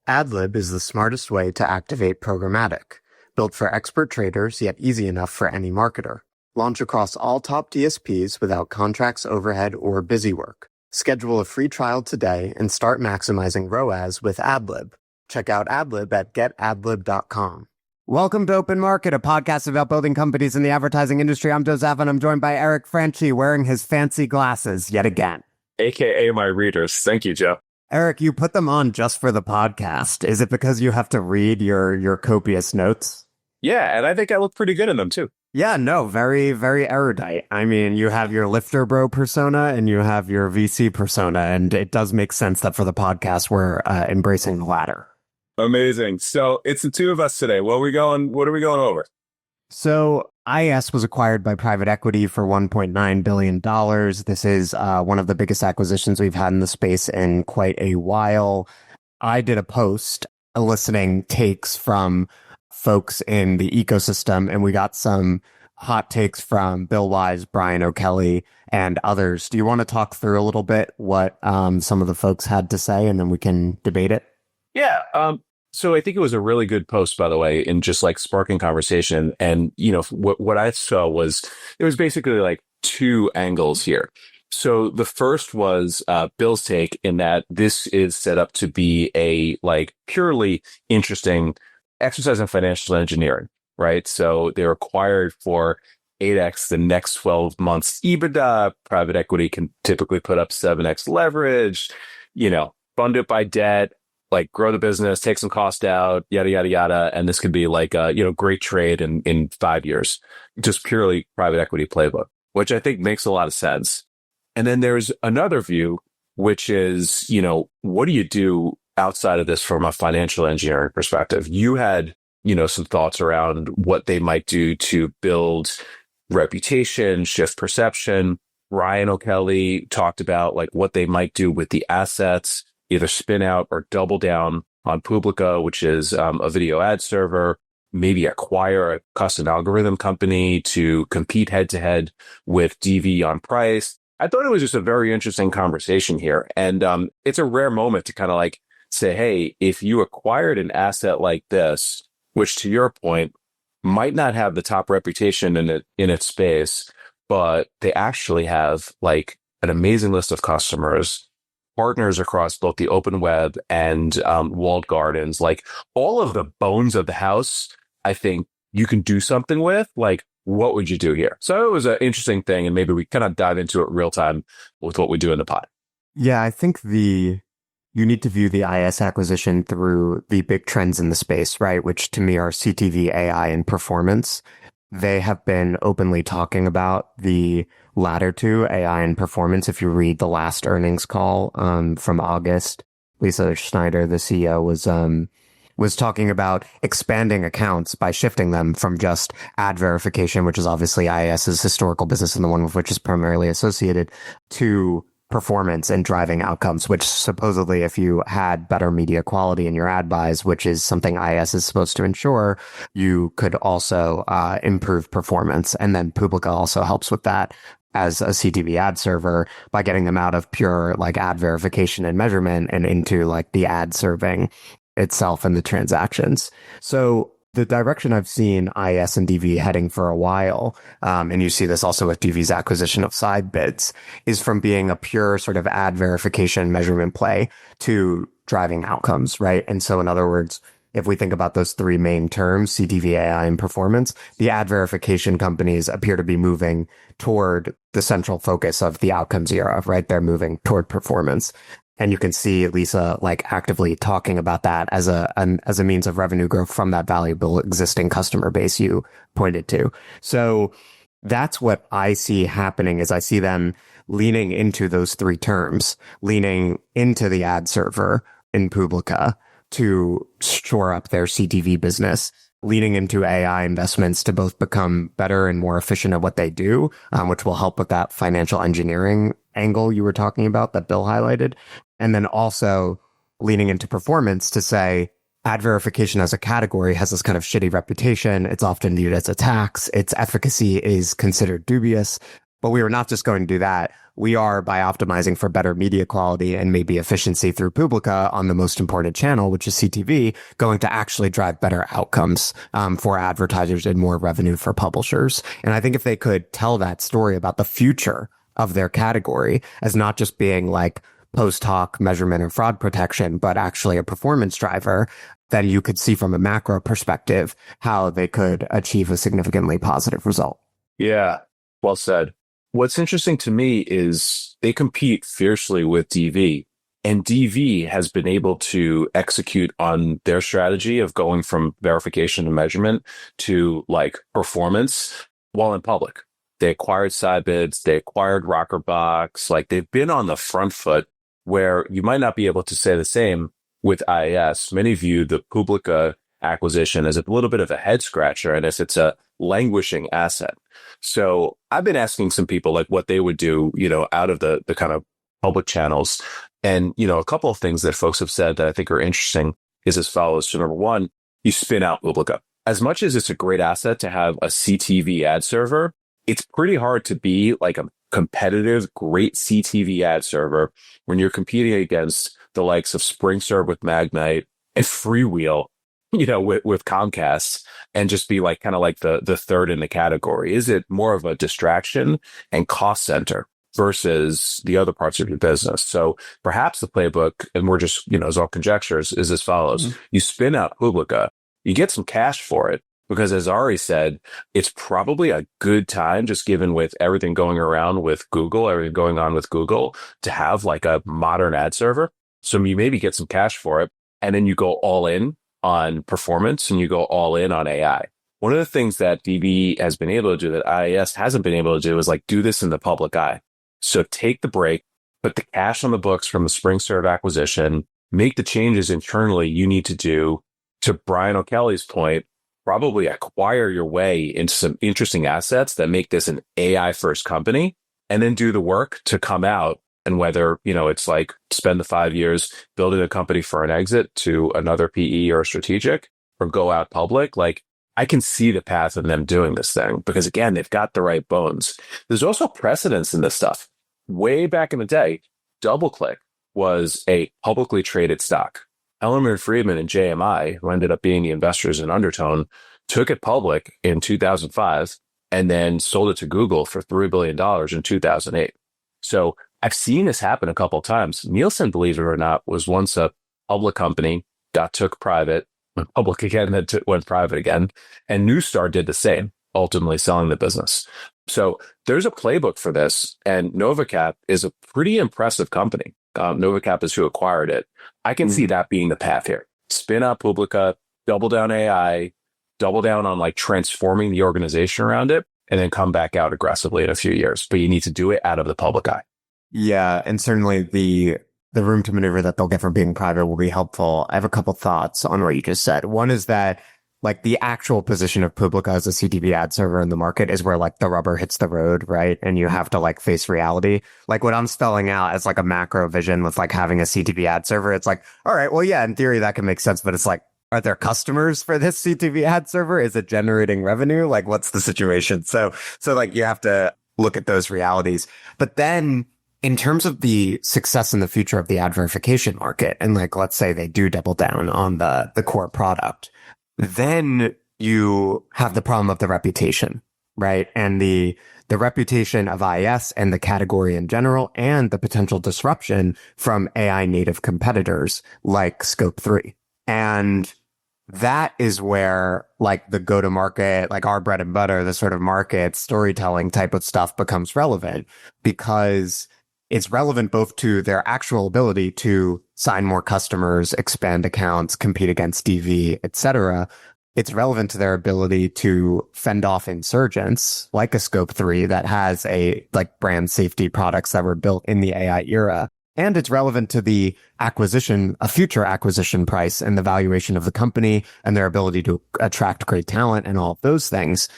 Adlib is the smartest way to activate programmatic, built for expert traders yet easy enough for any marketer. Launch across all top DSPs without contracts, overhead, or busy work. Schedule a free trial today and start maximizing ROAS with Adlib. Check out Adlib at getadlib.com. Welcome to Open Market, a podcast about building companies in the advertising industry. I'm Joe Zappa, and I'm joined by Eric Franchi, wearing his fancy glasses yet again. AKA my readers. Thank you, Joe. Eric, you put them on just for the podcast. Is it because you have to read your copious notes? Yeah, and I think I look pretty good in them, too. Yeah, no, very, very erudite. I mean, you have your lifter bro persona and you have your VC persona, and it does make sense that for the podcast, we're embracing the latter. Amazing. So it's the two of us today. What are we going over? So IAS was acquired by private equity for $1.9 billion. This is one of the biggest acquisitions we've had in the space in quite a while. I did a post eliciting takes from folks in the ecosystem, and we got some hot takes from Bill Wise, Brian O'Kelly, and others. Do you want to talk through a little bit what some of the folks had to say, and then we can debate it? Yeah. So I think it was a really good post, by the way, in just like sparking conversation. And, you know, what I saw was there was basically like two angles here. So the first was Bill's take in that this is set up to be a like purely interesting exercise in financial engineering, right? So they're acquired for 8x the next 12 months EBITDA. Private equity can typically put up 7x leverage, you know, fund it by debt, like grow the business, take some cost out, yada, yada, yada. And this could be like a, great trade in 5 years, just purely private equity playbook, which I think makes a lot of sense. And then there's another view, which is, what do you do outside of this from a financial engineering perspective? You had, some thoughts around what they might do to build reputation, shift perception. Ryan O'Kelly talked about like what they might do with the assets, either spin out or double down on Publica, which is a video ad server, maybe acquire a custom algorithm company to compete head to head with DV on price. I thought it was just a very interesting conversation here. And it's a rare moment to kind of like say, hey, if you acquired an asset like this, which to your point might not have the top reputation in its space, but they actually have like an amazing list of customers, partners across both the open web and walled gardens, like all of the bones of the house, I think you can do something with. Like, what would you do here? So it was an interesting thing, and maybe we kind of dive into it real time with what we do in the pod. Yeah, I think you need to view the IAS acquisition through the big trends in the space, right? Which to me are CTV, AI, and performance. They have been openly talking about the latter two, AI and performance. If you read the last earnings call from August, Lisa Schneider, the CEO, was talking about expanding accounts by shifting them from just ad verification, which is obviously IAS's historical business and the one with which is primarily associated, to performance and driving outcomes, which supposedly if you had better media quality in your ad buys, which is something IAS is supposed to ensure, you could also improve performance. And then Publica also helps with that as a CTV ad server by getting them out of pure like ad verification and measurement and into like the ad serving itself and the transactions. So the direction I've seen IAS and DV heading for a while, and you see this also with DV's acquisition of Sidebids, is from being a pure sort of ad verification measurement play to driving outcomes, right? And so in other words, if we think about those three main terms, CTV, AI, and performance, the ad verification companies appear to be moving toward the central focus of the outcomes era, right? They're moving toward performance. And you can see Lisa like actively talking about that as a means of revenue growth from that valuable existing customer base you pointed to. So that's what I see happening is I see them leaning into those three terms, leaning into the ad server in Publica to shore up their CTV business, leaning into AI investments to both become better and more efficient at what they do, which will help with that financial engineering angle you were talking about that Bill highlighted. And then also leaning into performance to say ad verification as a category has this kind of shitty reputation. It's often viewed as a tax. Its efficacy is considered dubious. But we were not just going to do that. we are, by optimizing for better media quality and maybe efficiency through Publica on the most important channel, which is CTV, going to actually drive better outcomes for advertisers and more revenue for publishers. And I think if they could tell that story about the future of their category as not just being like post hoc measurement or fraud protection, but actually a performance driver, then you could see from a macro perspective how they could achieve a significantly positive result. Yeah, well said. What's interesting to me is they compete fiercely with DV, and DV has been able to execute on their strategy of going from verification and measurement to like performance while in public. They acquired Scibids, they acquired Rockerbox, like they've been on the front foot where you might not be able to say the same with IAS. Many view the Publica acquisition as a little bit of a head scratcher and as it's a languishing asset. So I've been asking some people like what they would do, out of the kind of public channels. And, a couple of things that folks have said that I think are interesting is as follows. So number one, you spin out Publica. As much as it's a great asset to have a CTV ad server, it's pretty hard to be like a competitive, great CTV ad server when you're competing against the likes of SpringServe with Magnite and Freewheel, with Comcast, and just be like kind of like the third in the category. Is it more of a distraction and cost center versus the other parts of your business? So perhaps the playbook, and we're just, as all conjectures, is as follows. Mm-hmm. You spin out Publica, you get some cash for it, because as Ari said, it's probably a good time, just given with everything going around with Google, everything going on with Google, to have like a modern ad server. So you maybe get some cash for it, and then you go all in on performance and you go all in on AI. One of the things that DV has been able to do that IAS hasn't been able to do is like do this in the public eye. So take the break, put the cash on the books from the SpringServe acquisition, make the changes internally you need to do. To Brian O'Kelly's point, probably acquire your way into some interesting assets that make this an AI first company, and then do the work to come out. And whether, it's like spend the 5 years building a company for an exit to another PE or strategic, or go out public, like I can see the path of them doing this thing because again, they've got the right bones. There's also precedence in this stuff. Way back in the day, DoubleClick was a publicly traded stock. Ellerman Friedman and JMI, who ended up being the investors in Undertone, took it public in 2005 and then sold it to Google for $3 billion in 2008. So I've seen this happen a couple of times. Nielsen, believe it or not, was once a public company, got took private, went public again, then went private again. And Neustar did the same, ultimately selling the business. So there's a playbook for this. And Novacap is a pretty impressive company. Novacap is who acquired it. I can see that being the path here. Spin out Publica, double down AI, double down on like transforming the organization around it, and then come back out aggressively in a few years. But you need to do it out of the public eye. Yeah, and certainly the room to maneuver that they'll get from being private will be helpful. I have a couple thoughts on what you just said. One is that like the actual position of Publica as a CTV ad server in the market is where like the rubber hits the road, right? And you have to like face reality. Like what I'm spelling out as like a macro vision with like having a CTV ad server, it's like, all right, well, yeah, in theory that can make sense, but it's like, are there customers for this CTV ad server? Is it generating revenue? Like what's the situation? So like you have to look at those realities. But then in terms of the success in the future of the ad verification market, and like, let's say they do double down on the core product, then you have the problem of the reputation, right? And the reputation of IAS and the category in general, and the potential disruption from AI native competitors like Scope 3. And that is where like the go-to-market, like our bread and butter, the sort of market storytelling type of stuff becomes relevant, because it's relevant both to their actual ability to sign more customers, expand accounts, compete against DV, etc. It's relevant to their ability to fend off insurgents like a Scope 3 that has a like brand safety products that were built in the AI era. And it's relevant to the a future acquisition price and the valuation of the company and their ability to attract great talent and all of those things.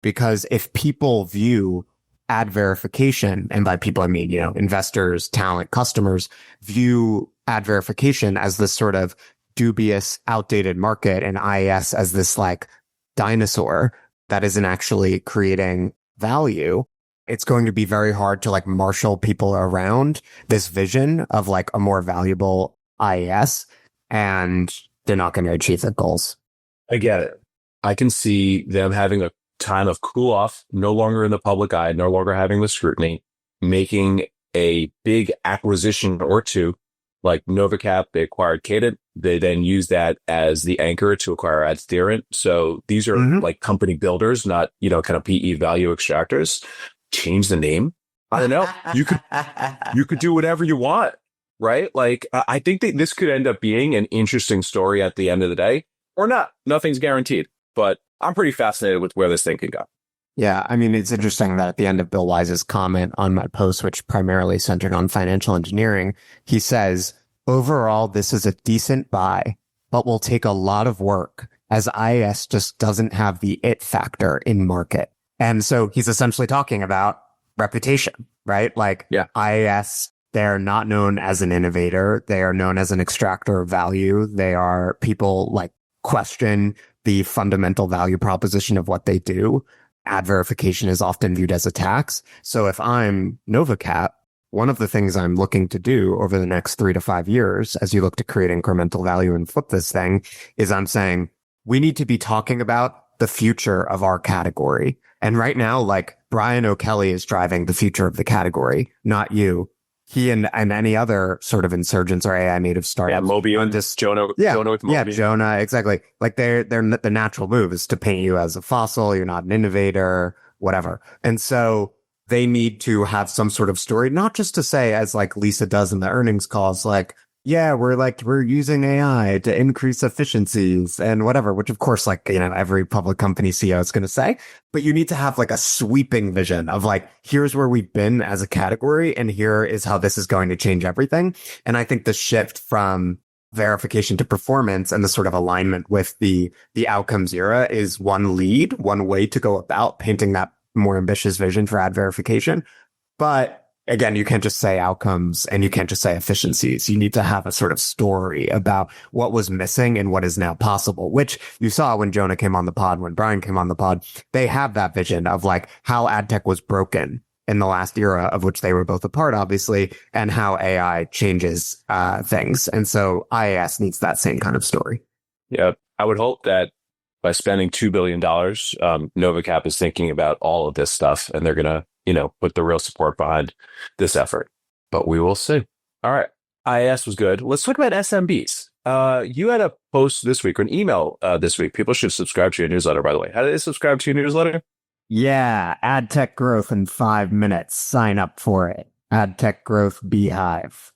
Because if people view ad verification, and by people, I mean, investors, talent, customers, view ad verification as this sort of dubious, outdated market, and IAS as this like dinosaur that isn't actually creating value, it's going to be very hard to like marshal people around this vision of like a more valuable IAS, and they're not going to achieve their goals. I get it. I can see them having a time of cool off, no longer in the public eye, no longer having the scrutiny, making a big acquisition or two, like NovaCap. They acquired Cadent. They then use that as the anchor to acquire AdTheorent. So these are like company builders, not, kind of PE value extractors. Change the name. I don't know. You could do whatever you want, right? Like, I think that this could end up being an interesting story at the end of the day, or not. Nothing's guaranteed, but I'm pretty fascinated with where this thing can go. Yeah, I mean, it's interesting that at the end of Bill Wise's comment on my post, which primarily centered on financial engineering, he says, overall, this is a decent buy, but will take a lot of work as IAS just doesn't have the it factor in market. And so he's essentially talking about reputation, right? Like IAS, they're not known as an innovator. They are known as an extractor of value. They are people like question the fundamental value proposition of what they do. Ad verification is often viewed as a tax. So if I'm NovaCap, one of the things I'm looking to do over the next 3 to 5 years, as you look to create incremental value and flip this thing, is I'm saying we need to be talking about the future of our category. And right now, like Brian O'Kelly is driving the future of the category, not you. He and any other sort of insurgents or AI native startups. Yeah, Moby and this Jonah. Jonah with Moby. Yeah, Jonah, exactly. Like the natural move is to paint you as a fossil. You're not an innovator, whatever. And so they need to have some sort of story, not just to say, as like Lisa does in the earnings calls, like, yeah, we're using AI to increase efficiencies and whatever, which of course, like, every public company CEO is going to say, but you need to have like a sweeping vision of like, here's where we've been as a category and here is how this is going to change everything. And I think the shift from verification to performance and the sort of alignment with the outcomes era is one way to go about painting that more ambitious vision for ad verification. But again, you can't just say outcomes and you can't just say efficiencies. You need to have a sort of story about what was missing and what is now possible, which you saw when Jonah came on the pod, when Brian came on the pod. They have that vision of like how ad tech was broken in the last era of which they were both a part, obviously, and how AI changes things. And so IAS needs that same kind of story. Yeah, I would hope that by spending $2 billion, NovaCap is thinking about all of this stuff and they're going to put the real support behind this effort, but we will see. All right. IAS was good. Let's talk about SMBs. You had a post this week or an email this week. People should subscribe to your newsletter, by the way. How do they subscribe to your newsletter? Yeah. Ad tech growth in 5 minutes. Sign up for it. Ad tech growth beehive.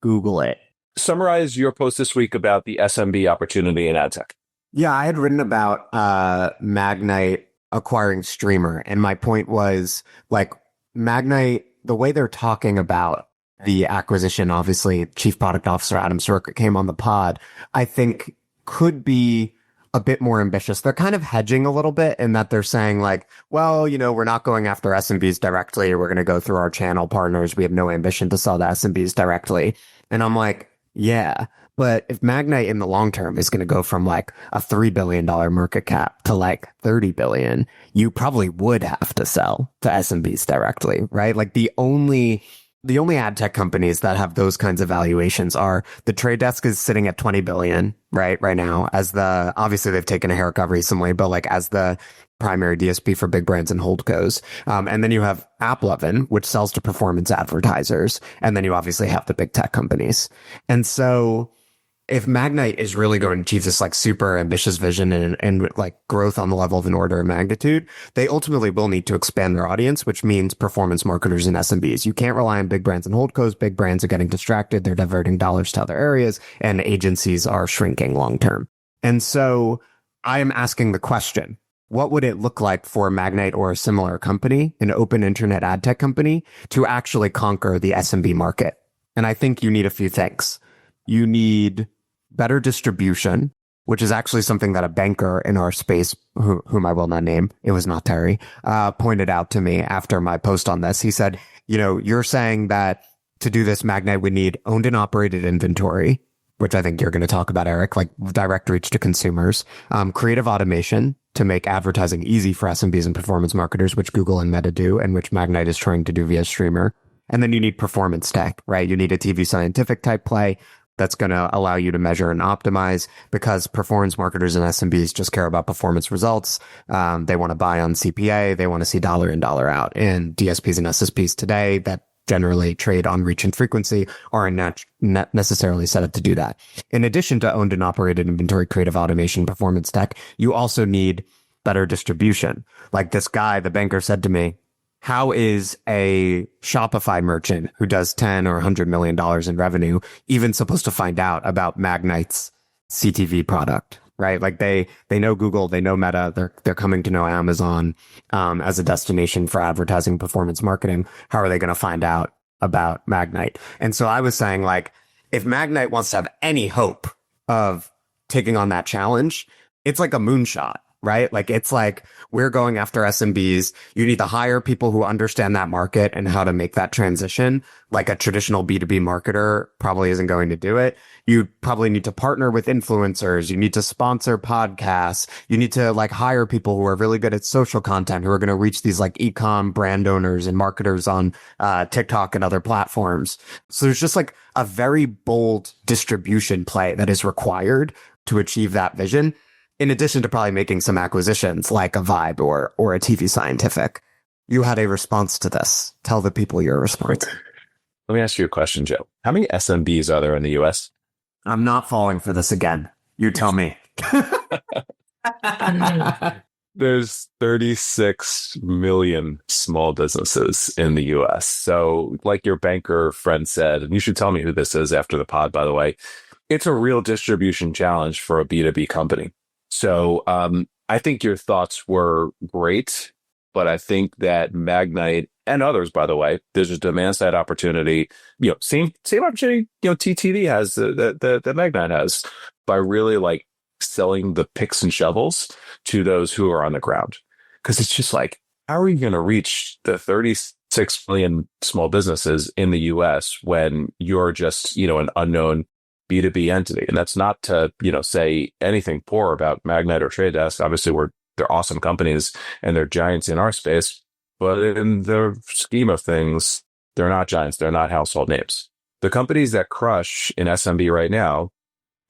Google it. Summarize your post this week about the SMB opportunity in ad tech. Yeah. I had written about Magnite acquiring Streamer. And my point was like Magnite, the way they're talking about the acquisition, obviously Chief Product Officer Adam Soroka came on the pod, I think could be a bit more ambitious. They're kind of hedging a little bit in that they're saying like, well, we're not going after SMBs directly. We're going to go through our channel partners. We have no ambition to sell to SMBs directly. And I'm like, yeah. But if Magnite in the long term is going to go from like a $3 billion market cap to like 30 billion, you probably would have to sell to SMBs directly, right? Like the only ad tech companies that have those kinds of valuations are The Trade Desk is sitting at 20 billion, right now obviously they've taken a haircut recently, but like as the primary DSP for big brands and holdcos. And then you have AppLovin, which sells to performance advertisers. And then you obviously have the big tech companies. And so if Magnite is really going to achieve this like super ambitious vision and like growth on the level of an order of magnitude, they ultimately will need to expand their audience, which means performance marketers and SMBs. You can't rely on big brands and holdcos. Big brands are getting distracted. They're diverting dollars to other areas and agencies are shrinking long term. And so I am asking the question, what would it look like for Magnite or a similar company, an open internet ad tech company, to actually conquer the SMB market? And I think you need a few things. You need better distribution, which is actually something that a banker in our space, whom I will not name, it was not Terry, pointed out to me after my post on this. He said, you're saying that to do this, Magnite would need owned and operated inventory, which I think you're going to talk about, Eric, like direct reach to consumers, creative automation to make advertising easy for SMBs and performance marketers, which Google and Meta do, and which Magnite is trying to do via Streamer. And then you need performance tech, right? You need a TV scientific type play that's going to allow you to measure and optimize, because performance marketers and SMBs just care about performance results. They want to buy on CPA. They want to see dollar in, dollar out. And DSPs and SSPs today that generally trade on reach and frequency aren't not necessarily set up to do that. In addition to owned and operated inventory, creative automation, performance tech, you also need better distribution. Like this guy, the banker, said to me, how is a Shopify merchant who does 10 or $100 million in revenue even supposed to find out about Magnite's CTV product, right? Like they know Google, they know Meta, they're coming to know Amazon as a destination for advertising performance marketing. How are they going to find out about Magnite? And so I was saying, like, if Magnite wants to have any hope of taking on that challenge, it's like a moonshot. Right? Like, it's like, we're going after SMBs. You need to hire people who understand that market and how to make that transition. Like a traditional B2B marketer probably isn't going to do it. You probably need to partner with influencers. You need to sponsor podcasts. You need to like hire people who are really good at social content, who are going to reach these like e-com brand owners and marketers on TikTok and other platforms. So there's just like a very bold distribution play that is required to achieve that vision, in addition to probably making some acquisitions like a Vibe or a TV Scientific. You had a response to this. Tell the people your response. Let me ask you a question, Joe. How many SMBs are there in the US? I'm not falling for this again. You tell me. There's 36 million small businesses in the US. So like your banker friend said, and you should tell me who this is after the pod, by the way, it's a real distribution challenge for a B2B company. So I think your thoughts were great, but I think that Magnite and others, by the way, there's a demand side opportunity, same opportunity, TTV has that Magnite has, by really like selling the picks and shovels to those who are on the ground. Because it's just like, how are you going to reach the 36 million small businesses in the US when you're just, an unknown B2B entity? And that's not to, say anything poor about Magnite or Trade Desk. Obviously, they're awesome companies and they're giants in our space, but in the scheme of things, they're not giants. They're not household names. The companies that crush in SMB right now,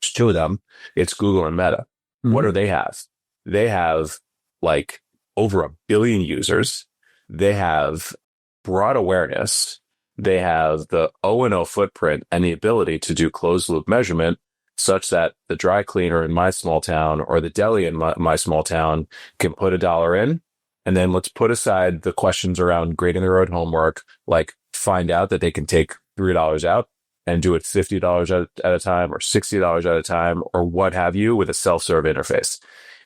there's two of them. It's Google and Meta. Mm-hmm. What do they have? They have like over 1 billion users. They have broad awareness. They have the O&O footprint and the ability to do closed loop measurement such that the dry cleaner in my small town or the deli in my small town can put $1 in. And then let's put aside the questions around grading their own homework, like find out that they can take $3 out and do it $50 at a time or $60 at a time or what have you with a self-serve interface.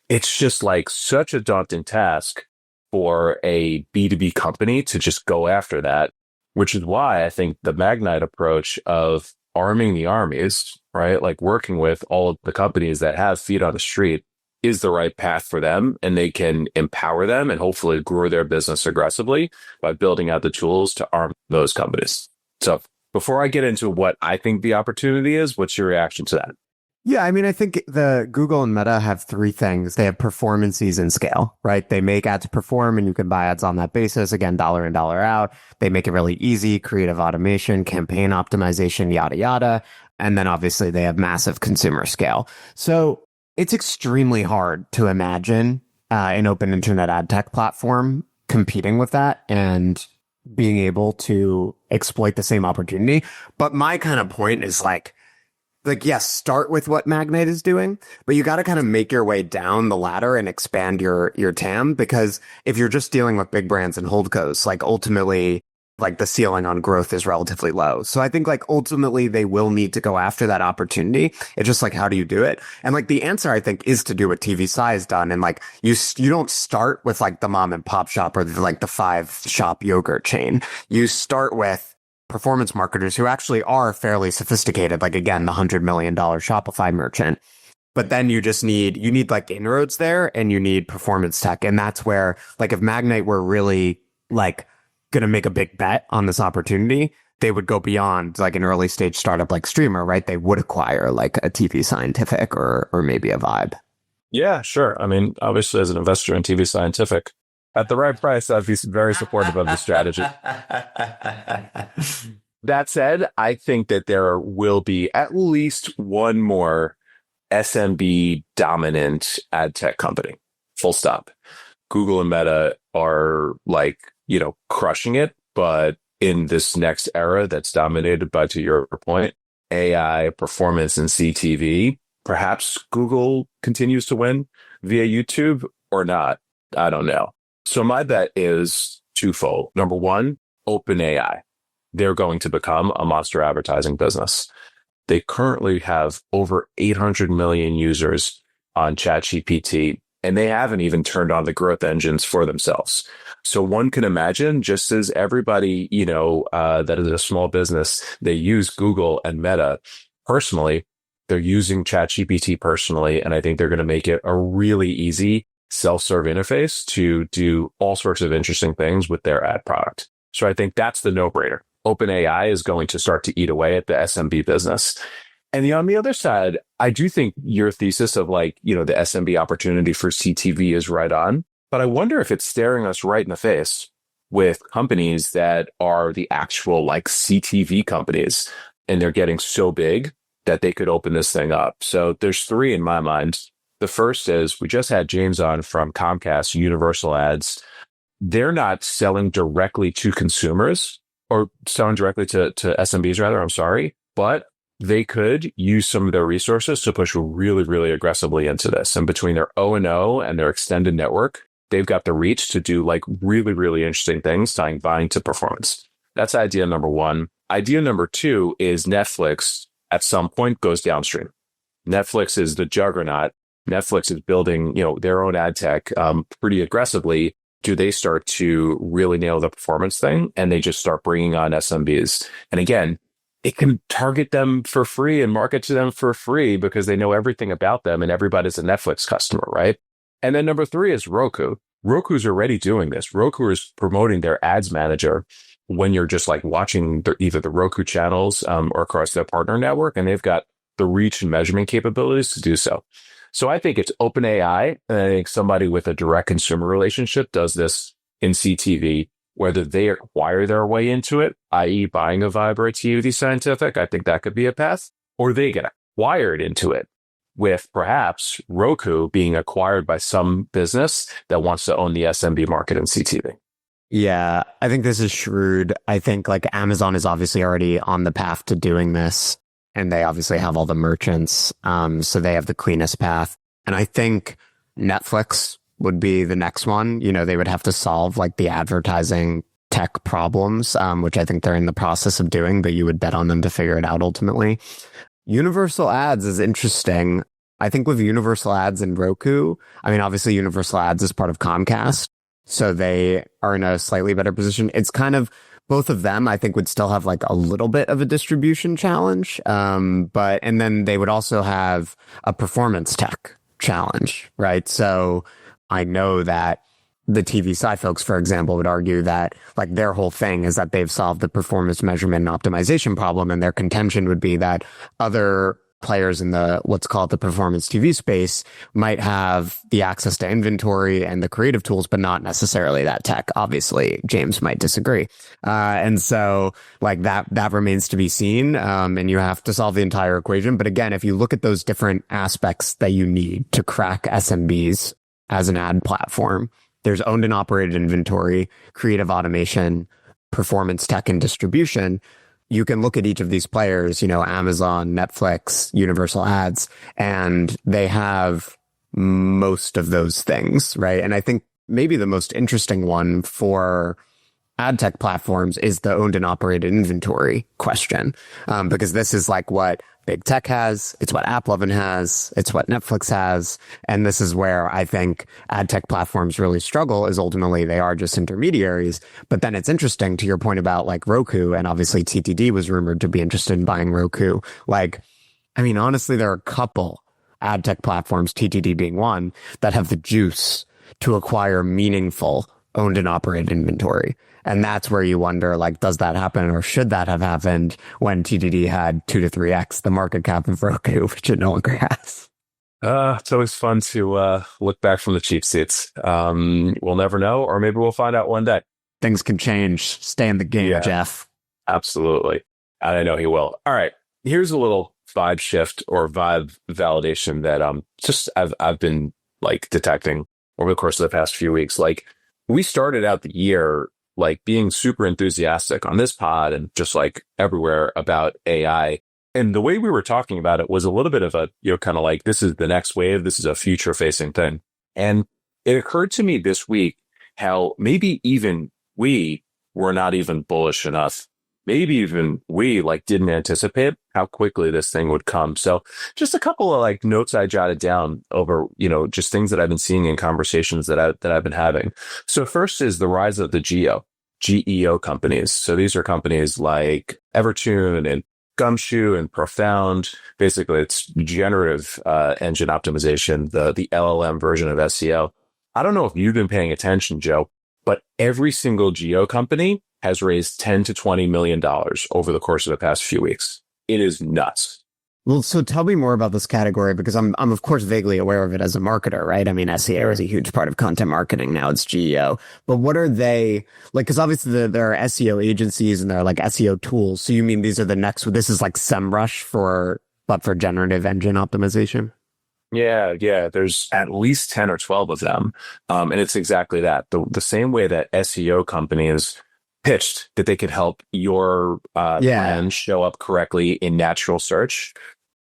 It's just like such a daunting task for a B2B company to just go after that. Which is why I think the Magnite approach of arming the armies, right? Like working with all of the companies that have feet on the street is the right path for them. And they can empower them and hopefully grow their business aggressively by building out the tools to arm those companies. So before I get into what I think the opportunity is, what's your reaction to that? Yeah, I mean, I think the Google and Meta have three things. They have performances and scale, right? They make ads perform and you can buy ads on that basis. Again, dollar in, dollar out. They make it really easy, creative automation, campaign optimization, yada, yada. And then obviously they have massive consumer scale. So it's extremely hard to imagine an open internet ad tech platform competing with that and being able to exploit the same opportunity. But my kind of point is like, yes, start with what Magnite is doing, but you got to kind of make your way down the ladder and expand your TAM, because if you're just dealing with big brands and holdcos, like ultimately, like the ceiling on growth is relatively low. So I think like ultimately they will need to go after that opportunity. It's just like, how do you do it? And like the answer I think is to do what TV Sci has done. And like you don't start with like the mom and pop shop or the 5-shop yogurt chain. You start with performance marketers who actually are fairly sophisticated, like again, the $100 million Shopify merchant. But then you need like inroads there and you need performance tech. And that's where like if Magnite were really like going to make a big bet on this opportunity, they would go beyond like an early stage startup like Streamer, right? They would acquire like a TV Scientific or maybe a Vibe. Yeah, sure. I mean, obviously, as an investor in TV Scientific, at the right price, I'd be very supportive of the strategy. That said, I think that there will be at least one more SMB dominant ad tech company. Full stop. Google and Meta are like, crushing it, but in this next era that's dominated by, to your point, AI, performance, and CTV, perhaps Google continues to win via YouTube or not. I don't know. So my bet is twofold. Number one, OpenAI. They're going to become a monster advertising business. They currently have over 800 million users on ChatGPT, and they haven't even turned on the growth engines for themselves. So one can imagine, just as everybody, that is a small business, they use Google and Meta personally, they're using ChatGPT personally, and I think they're going to make it a really easy self-serve interface to do all sorts of interesting things with their ad product. So I think that's the no-brainer. OpenAI is going to start to eat away at the SMB business. And on the other side, I do think your thesis of the SMB opportunity for CTV is right on. But I wonder if it's staring us right in the face with companies that are the actual CTV companies, and they're getting so big that they could open this thing up. So there's three in my mind. The first is we just had James on from Comcast, Universal Ads. They're not selling directly to consumers or selling directly to SMBs rather, I'm sorry, but they could use some of their resources to push really, really aggressively into this. And between their O&O and their extended network, they've got the reach to do really, really interesting things, tying buying to performance. That's idea number one. Idea number two is Netflix at some point goes downstream. Netflix is the juggernaut. Netflix is building, their own ad tech pretty aggressively. Do they start to really nail the performance thing? And they just start bringing on SMBs. And again, it can target them for free and market to them for free because they know everything about them and everybody's a Netflix customer, right? And then number three is Roku. Roku's already doing this. Roku is promoting their ads manager when you're just watching either the Roku channels or across their partner network, and they've got the reach and measurement capabilities to do so. So I think it's OpenAI, and I think somebody with a direct consumer relationship does this in CTV, whether they acquire their way into it, i.e. buying a Vibe or a TV Scientific, I think that could be a path, or they get acquired into it with perhaps Roku being acquired by some business that wants to own the SMB market in CTV. Yeah, I think this is shrewd. I think Amazon is obviously already on the path to doing this, and they obviously have all the merchants, so they have the cleanest path. And I think Netflix would be the next one. They would have to solve the advertising tech problems, which I think they're in the process of doing, but you would bet on them to figure it out ultimately. Universal Ads is interesting. I think with Universal Ads and Roku, obviously Universal Ads is part of Comcast, so they are in a slightly better position. It's kind of both of them, I think, would still have a little bit of a distribution challenge. And then they would also have a performance tech challenge, right? So I know that the TV side folks, for example, would argue that their whole thing is that they've solved the performance measurement and optimization problem. And their contention would be that other players in the what's called the performance TV space might have the access to inventory and the creative tools, but not necessarily that tech. Obviously, James might disagree. And so that remains to be seen. And you have to solve the entire equation. But again, if you look at those different aspects that you need to crack SMBs as an ad platform, there's owned and operated inventory, creative automation, performance tech, and distribution. You can look at each of these players, Amazon, Netflix, Universal Ads, and they have most of those things, right? And I think maybe the most interesting one for ad tech platforms is the owned and operated inventory question, because this is what big tech has, it's what AppLovin has, it's what Netflix has, and this is where I think ad tech platforms really struggle, is ultimately they are just intermediaries. But then it's interesting to your point about Roku, and obviously TTD was rumored to be interested in buying Roku. Honestly, there are a couple ad tech platforms, TTD being one, that have the juice to acquire meaningful owned and operated inventory. And that's where you wonder, does that happen, or should that have happened when TTD had 2 to 3x the market cap of Roku, which it no longer has? It's always fun to look back from the cheap seats. We'll never know, or maybe we'll find out one day. Things can change. Stay in the game, Yeah, Jeff. absolutely. And I know he will. All right. Here's a little vibe shift or vibe validation that just I've been like detecting over the course of the past few weeks. Like we started out the year like being super enthusiastic on this pod and just like everywhere about AI. And the way we were talking about it was a little bit of a, kind of like, this is the next wave. This is a future facing thing. And it occurred to me this week how maybe even we were not even bullish enough. Maybe even we like didn't anticipate how quickly this thing would come. So just a couple of like notes I jotted down over, just things that I've been seeing in conversations that I've been having. So first is the rise of the GEO companies. So these are companies like Evertune and Gumshoe and Profound. Basically, it's generative engine optimization, the LLM version of SEO. I don't know if you've been paying attention, Joe, but every single geo company has raised $10 to $20 million over the course of the past few weeks. It is nuts. Well, so tell me more about this category because I'm of course vaguely aware of it as a marketer, right? I mean, SEO is a huge part of content marketing now. It's GEO, but what are they like? Because obviously there are SEO agencies and there are like SEO tools. So you mean these are the next? This is like SEMrush but for generative engine optimization. Yeah. There's at least 10 or 12 of them. And it's exactly that. The same way that SEO companies pitched that they could help your brand show up correctly in natural search.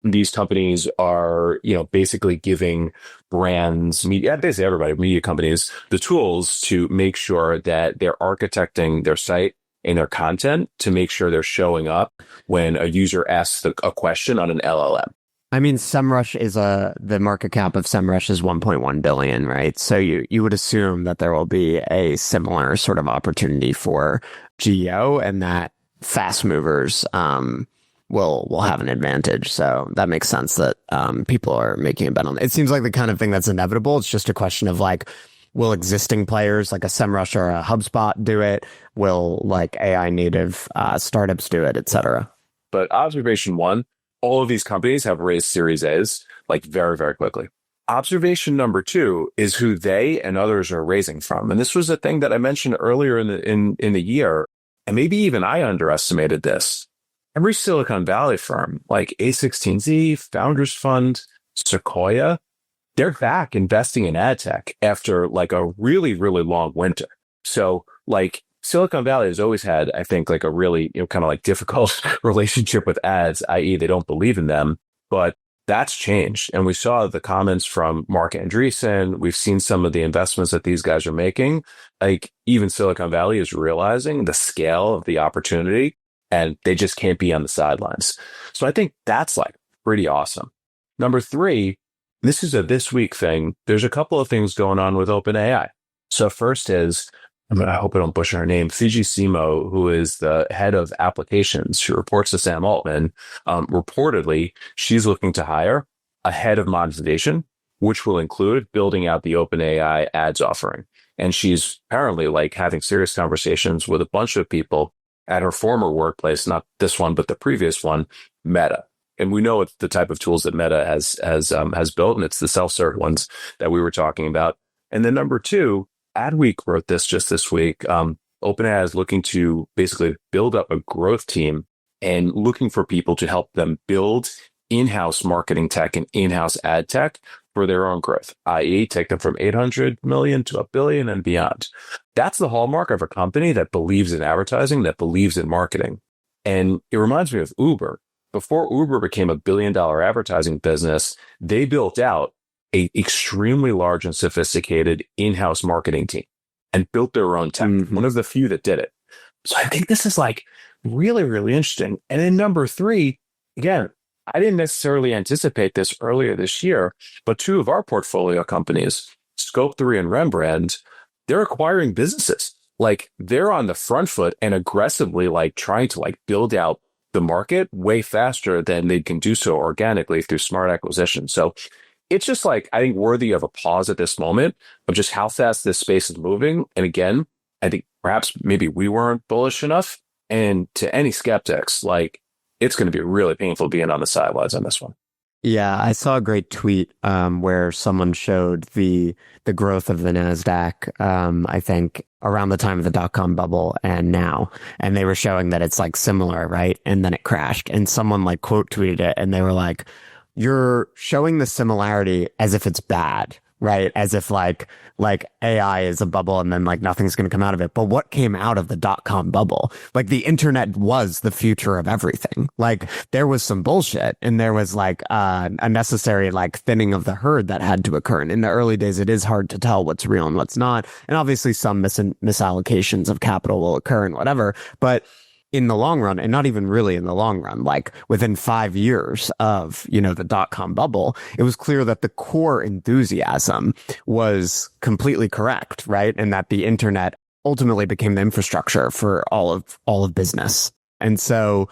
These companies are, basically giving brands, basically everybody, media companies, the tools to make sure that they're architecting their site and their content to make sure they're showing up when a user asks a question on an LLM. I mean, SEMrush is the market cap of SEMrush is 1.1 billion, right? So you would assume that there will be a similar sort of opportunity for GEO and that fast movers will have an advantage. So that makes sense that people are making a bet on it. It seems like the kind of thing that's inevitable. It's just a question of like, will existing players like a SEMrush or a HubSpot do it? Will like AI native startups do it, et cetera? But observation one, all of these companies have raised Series A's like very, very quickly. Observation number two is who they and others are raising from. And this was a thing that I mentioned earlier in the year. And maybe even I underestimated this. Every Silicon Valley firm like A16Z, Founders Fund, Sequoia, they're back investing in ad tech after like a really, really long winter. So like Silicon Valley has always had, I think, like a really, kind of like difficult relationship with ads, i.e. they don't believe in them, but that's changed. And we saw the comments from Mark Andreessen. We've seen some of the investments that these guys are making. Like even Silicon Valley is realizing the scale of the opportunity and they just can't be on the sidelines. So I think that's like pretty awesome. Number three, this is a this week thing. There's a couple of things going on with OpenAI. So first is, I hope I don't butcher her name, Fiji Simo, who is the head of applications. She reports to Sam Altman. Reportedly, she's looking to hire a head of monetization, which will include building out the OpenAI ads offering. And she's apparently like having serious conversations with a bunch of people at her former workplace, not this one, but the previous one, Meta. And we know it's the type of tools that Meta has built, and it's the self-serve ones that we were talking about. And then number two, Adweek wrote this just this week. OpenAI is looking to basically build up a growth team and looking for people to help them build in-house marketing tech and in-house ad tech for their own growth, i.e. take them from 800 million to a billion and beyond. That's the hallmark of a company that believes in advertising, that believes in marketing. And it reminds me of Uber. Before Uber became $1 billion advertising business, they built out a extremely large and sophisticated in-house marketing team and built their own tech. Mm-hmm. One of the few that did it. So I think this is like really, really interesting. And then number three, again, I didn't necessarily anticipate this earlier this year, but two of our portfolio companies, Scope 3 and Rembrandt, they're acquiring businesses. Like they're on the front foot and aggressively like trying to like build out the market way faster than they can do so organically through smart acquisition. So it's just like, I think worthy of a pause at this moment of just how fast this space is moving. And again, I think perhaps maybe we weren't bullish enough. And to any skeptics, like it's going to be really painful being on the sidelines on this one. Yeah, I saw a great tweet where someone showed the growth of the Nasdaq, I think around the time of the dot-com bubble and now, and they were showing that it's like similar, right? And then it crashed, and someone like quote tweeted it, and they were like, "You're showing the similarity as if it's bad." Right? As if like AI is a bubble and then like nothing's going to come out of it. But what came out of the dot-com bubble? Like the internet was the future of everything. Like there was some bullshit and there was like a necessary like thinning of the herd that had to occur. And in the early days, it is hard to tell what's real and what's not. And obviously some misallocations of capital will occur and whatever. But in the long run, and not even really in the long run, like within 5 years of, the dot-com bubble, it was clear that the core enthusiasm was completely correct, right? And that the internet ultimately became the infrastructure for all of business. And so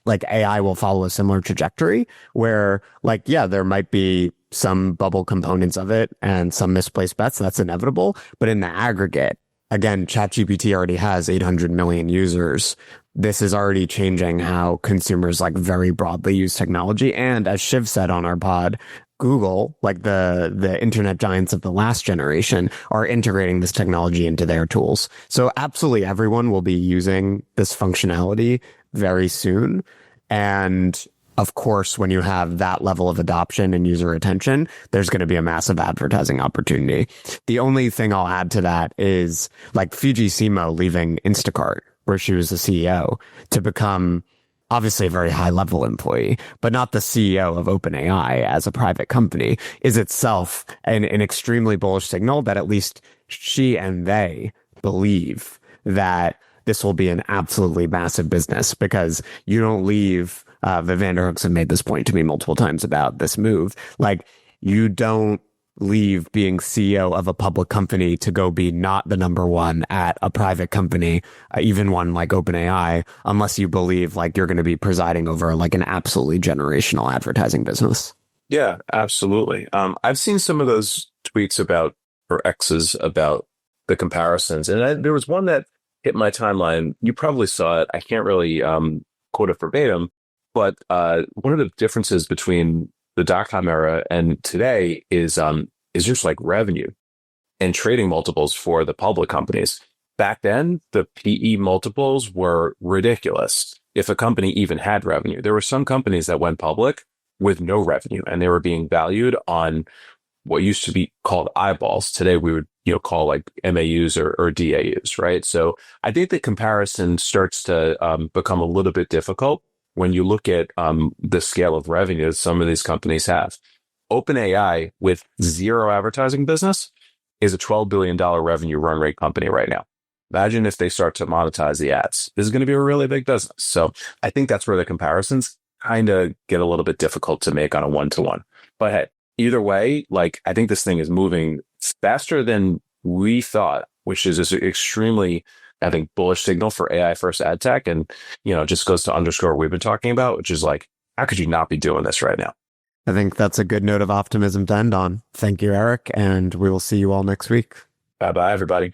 like AI will follow a similar trajectory where like, yeah, there might be some bubble components of it and some misplaced bets. That's inevitable. But in the aggregate, again, ChatGPT already has 800 million users. This is already changing how consumers like very broadly use technology. And as Shiv said on our pod, Google, like the internet giants of the last generation, are integrating this technology into their tools. So absolutely everyone will be using this functionality very soon. And of course, when you have that level of adoption and user attention, there's going to be a massive advertising opportunity. The only thing I'll add to that is like Fiji Simo leaving Instacart, where she was the CEO, to become obviously a very high level employee, but not the CEO of OpenAI as a private company, is itself an extremely bullish signal that at least she and they believe that this will be an absolutely massive business, because you don't leave the Vanderhooks have made this point to me multiple times about this move. Like, you don't leave being CEO of a public company to go be not the number one at a private company, even one like OpenAI, unless you believe like you're going to be presiding over like an absolutely generational advertising business. Yeah, absolutely. I've seen some of those tweets about, or X's about the comparisons, and there was one that hit my timeline. You probably saw it. I can't really quote it verbatim, but one of the differences between the dot-com era and today is just like revenue and trading multiples for the public companies. Back then, the PE multiples were ridiculous. If a company even had revenue, there were some companies that went public with no revenue, and they were being valued on what used to be called eyeballs. Today, we would call like MAUs or DAUs, right? So I think the comparison starts to become a little bit difficult when you look at the scale of revenue that some of these companies have. OpenAI, with zero advertising business, is a $12 billion revenue run rate company right now. Imagine if they start to monetize the ads. This is going to be a really big business. So I think that's where the comparisons kind of get a little bit difficult to make on a one-to-one. But hey, either way, like, I think this thing is moving faster than we thought, which is an extremely, I think, bullish signal for AI first ad tech. And, just goes to underscore what we've been talking about, which is like, how could you not be doing this right now? I think that's a good note of optimism to end on. Thank you, Eric, and we will see you all next week. Bye-bye, everybody.